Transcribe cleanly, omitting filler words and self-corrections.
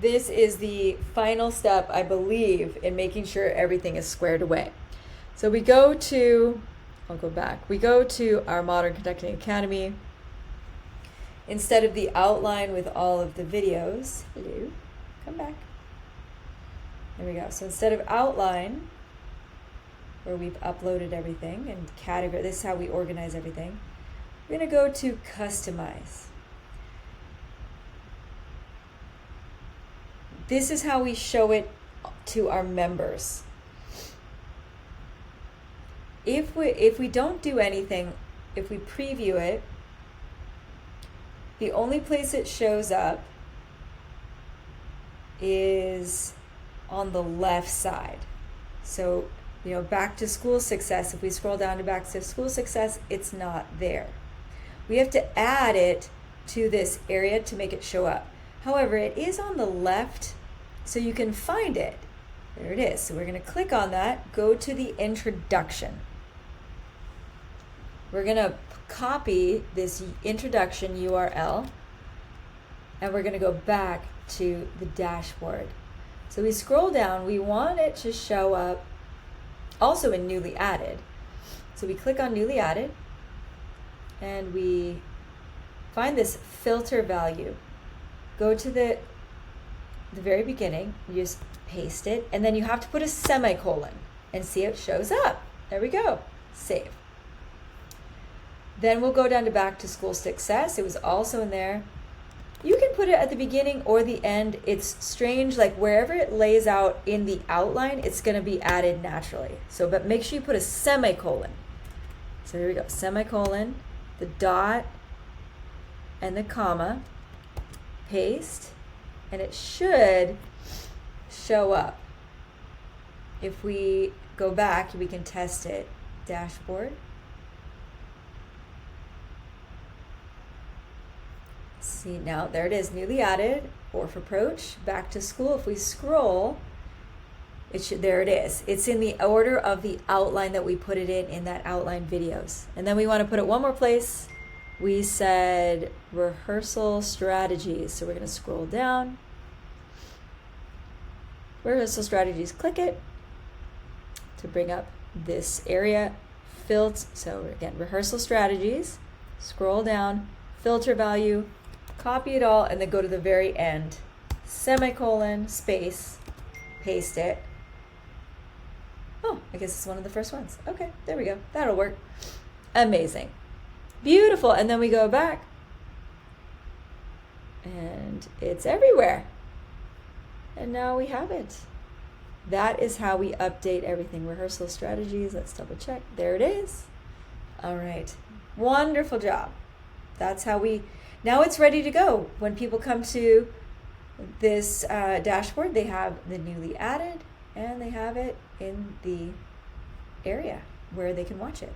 this is the final step, I believe, in making sure everything is squared away. So we go to, I'll go back. We go to our Modern Conducting Academy. Instead of the outline with all of the videos, hello, come back. There we go. So instead of outline, where we've uploaded everything and category, this is how we organize everything. We're going to go to customize. This is how we show it to our members. If we don't do anything, if we preview it, the only place it shows up is on the left side. So, back to school success, if we scroll down to back to school success, it's not there. We have to add it to this area to make it show up. However, it is on the left, so you can find it. There it is. So we're going to click on that, go to the introduction. We're going to copy this introduction URL, and we're going to go back to the dashboard. So we scroll down, we want it to show up also in newly added. So we click on newly added, and we find this filter value. Go to the very beginning, you just paste it, and then you have to put a semicolon and see it shows up. There we go. Save. Then we'll go down to back to school success. It was also in there. You can put it at the beginning or the end. It's strange, like wherever it lays out in the outline, it's going to be added naturally. So, but make sure you put a semicolon. So here we go, semicolon, the dot, and the comma, paste, and it should show up. If we go back, we can test it. Dashboard. See, now there it is, newly added, fourth approach, back to school. If we scroll, there it is. It's in the order of the outline that we put it in that outline videos. And then we want to put it one more place. We said rehearsal strategies. So we're going to scroll down. Rehearsal strategies, click it to bring up this area. So again, rehearsal strategies, scroll down, filter value, copy it all, and then go to the very end, semicolon, space, paste it. Oh, I guess it's one of the first ones. Okay, there we go. That'll work. Amazing. Beautiful. And then we go back, and it's everywhere. And now we have it. That is how we update everything. Rehearsal strategies. Let's double check. There it is. All right. Wonderful job. That's how now it's ready to go. When people come to this dashboard, they have the newly added, and they have it in the area where they can watch it.